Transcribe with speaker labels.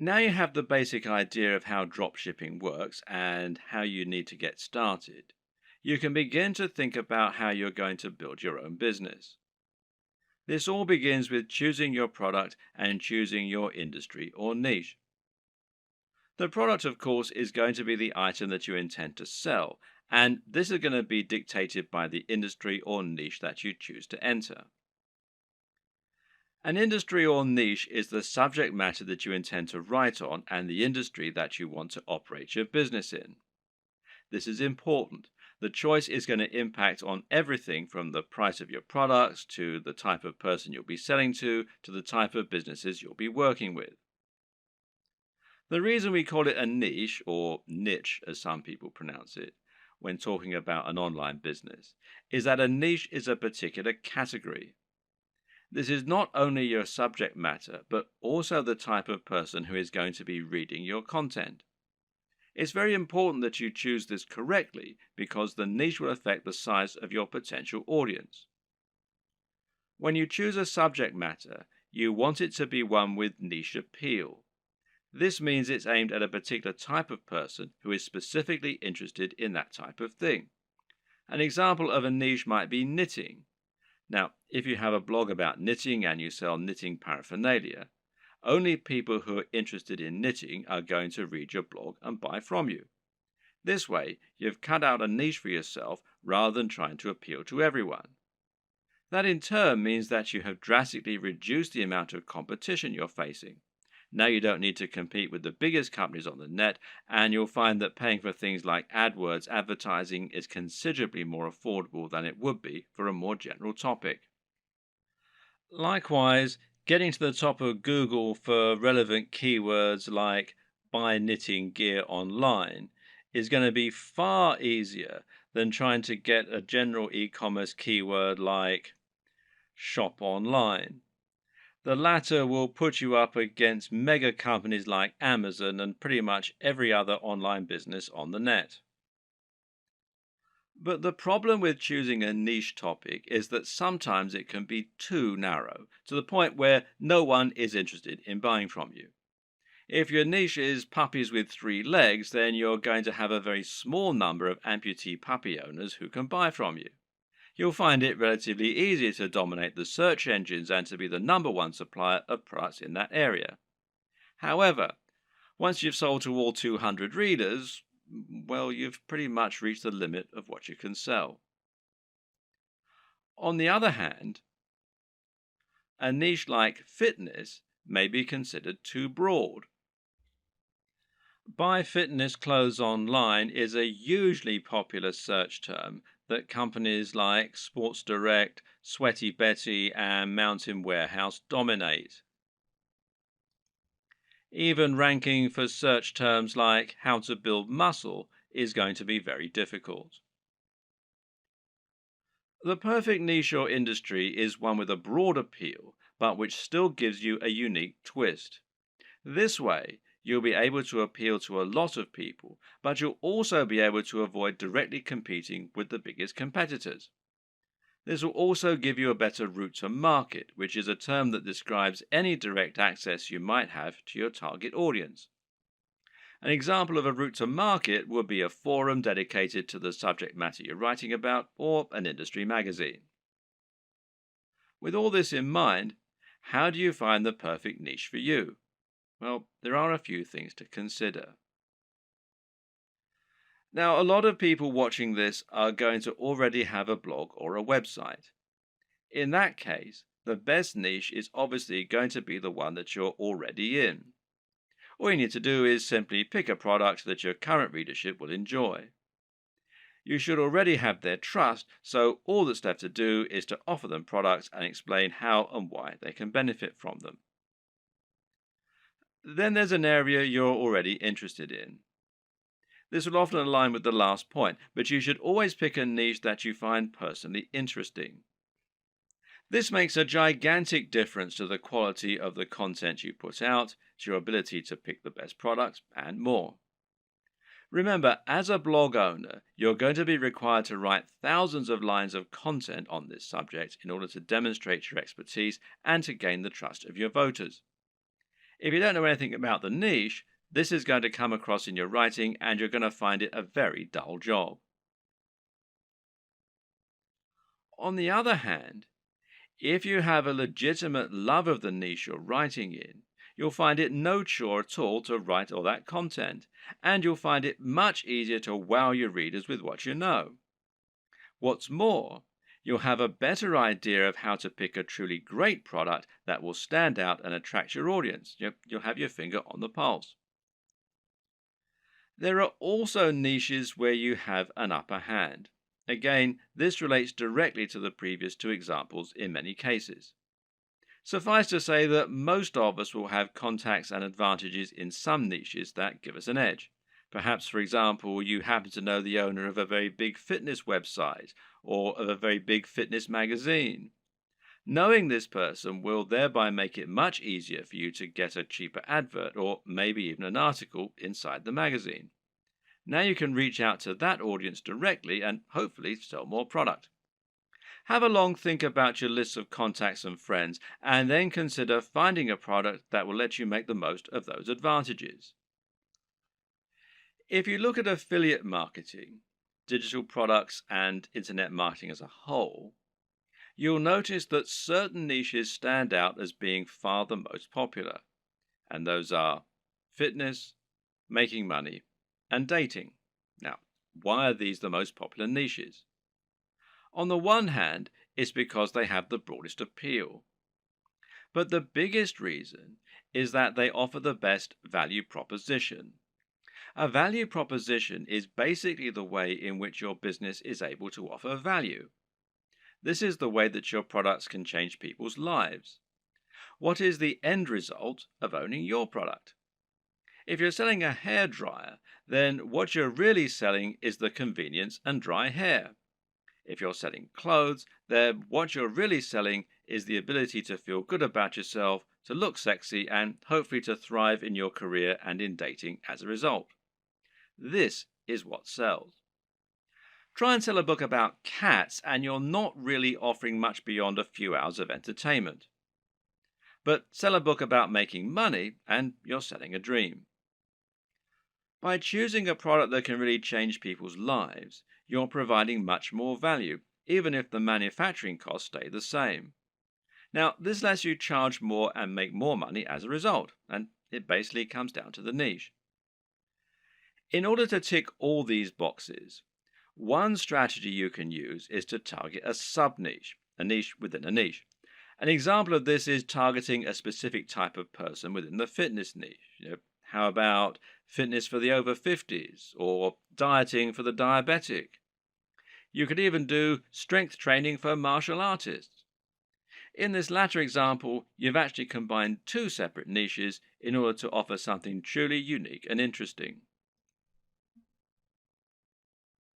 Speaker 1: Now you have the basic idea of how dropshipping works and how you need to get started. You can begin to think about how you're going to build your own business. This all begins with choosing your product and choosing your industry or niche. The product, of course, is going to be the item that you intend to sell, and this is going to be dictated by the industry or niche that you choose to enter. An industry or niche is the subject matter that you intend to write on and the industry that you want to operate your business in. This is important. The choice is going to impact on everything from the price of your products to the type of person you'll be selling to the type of businesses you'll be working with. The reason we call it a niche, or niche as some people pronounce it, when talking about an online business, is that a niche is a particular category. This is not only your subject matter, but also the type of person who is going to be reading your content. It's very important that you choose this correctly because the niche will affect the size of your potential audience. When you choose a subject matter, you want it to be one with niche appeal. This means it's aimed at a particular type of person who is specifically interested in that type of thing. An example of a niche might be knitting. Now, if you have a blog about knitting and you sell knitting paraphernalia, only people who are interested in knitting are going to read your blog and buy from you. This way, you've cut out a niche for yourself rather than trying to appeal to everyone. That in turn means that you have drastically reduced the amount of competition you're facing. Now you don't need to compete with the biggest companies on the net, and you'll find that paying for things like AdWords advertising is considerably more affordable than it would be for a more general topic. Likewise, getting to the top of Google for relevant keywords like buy knitting gear online is going to be far easier than trying to get a general e commerce keyword like shop online. The latter will put you up against mega companies like Amazon and pretty much every other online business on the net. But the problem with choosing a niche topic is that sometimes it can be too narrow, to the point where no one is interested in buying from you. If your niche is puppies with three legs, then you're going to have a very small number of amputee puppy owners who can buy from you. You'll find it relatively easy to dominate the search engines and to be the number one supplier of products in that area. However, once you've sold to all 200 readers, well, you've pretty much reached the limit of what you can sell. On the other hand, a niche like fitness may be considered too broad. Buy fitness clothes online is a hugely popular search term that companies like Sports Direct, Sweaty Betty, and Mountain Warehouse dominate. Even ranking for search terms like how to build muscle is going to be very difficult. The perfect niche or industry is one with a broad appeal, but which still gives you a unique twist. This way, you'll be able to appeal to a lot of people, but you'll also be able to avoid directly competing with the biggest competitors. This will also give you a better route to market, which is a term that describes any direct access you might have to your target audience. An example of a route to market would be a forum dedicated to the subject matter you're writing about or an industry magazine. With all this in mind, how do you find the perfect niche for you? Well, there are a few things to consider. Now, a lot of people watching this are going to already have a blog or a website. In that case, the best niche is obviously going to be the one that you're already in. All you need to do is simply pick a product that your current readership will enjoy. You should already have their trust, so all that's left to do is to offer them products and explain how and why they can benefit from them. Then there's an area you're already interested in. This will often align with the last point, but you should always pick a niche that you find personally interesting. This makes a gigantic difference to the quality of the content you put out, to your ability to pick the best products, and more. Remember, as a blog owner, you're going to be required to write thousands of lines of content on this subject in order to demonstrate your expertise and to gain the trust of your voters. If you don't know anything about the niche, this is going to come across in your writing and you're going to find it a very dull job. On the other hand, if you have a legitimate love of the niche you're writing in, you'll find it no chore at all to write all that content, and you'll find it much easier to wow your readers with what you know. What's more, you'll have a better idea of how to pick a truly great product that will stand out and attract your audience. You'll have your finger on the pulse. There are also niches where you have an upper hand. Again, this relates directly to the previous two examples in many cases. Suffice to say that most of us will have contacts and advantages in some niches that give us an edge. Perhaps, for example, you happen to know the owner of a very big fitness website or of a very big fitness magazine. Knowing this person will thereby make it much easier for you to get a cheaper advert or maybe even an article inside the magazine. Now you can reach out to that audience directly and hopefully sell more product. Have a long think about your list of contacts and friends, and then consider finding a product that will let you make the most of those advantages. If you look at affiliate marketing, digital products, and internet marketing as a whole, you'll notice that certain niches stand out as being far the most popular, and those are fitness, making money, and dating. Now, why are these the most popular niches? On the one hand, it's because they have the broadest appeal. But the biggest reason is that they offer the best value proposition. A value proposition is basically the way in which your business is able to offer value. This is the way that your products can change people's lives. What is the end result of owning your product? If you're selling a hairdryer, then what you're really selling is the convenience and dry hair. If you're selling clothes, then what you're really selling is the ability to feel good about yourself, to look sexy, and hopefully to thrive in your career and in dating as a result. This is what sells. Try and sell a book about cats, and you're not really offering much beyond a few hours of entertainment. But sell a book about making money, and you're selling a dream. By choosing a product that can really change people's lives, you're providing much more value, even if the manufacturing costs stay the same. Now, this lets you charge more and make more money as a result, and it basically comes down to the niche. In order to tick all these boxes, one strategy you can use is to target a sub-niche, a niche within a niche. An example of this is targeting a specific type of person within the fitness niche. How about fitness for the over 50s or dieting for the diabetic? You could even do strength training for martial artists. In this latter example, you've actually combined two separate niches in order to offer something truly unique and interesting.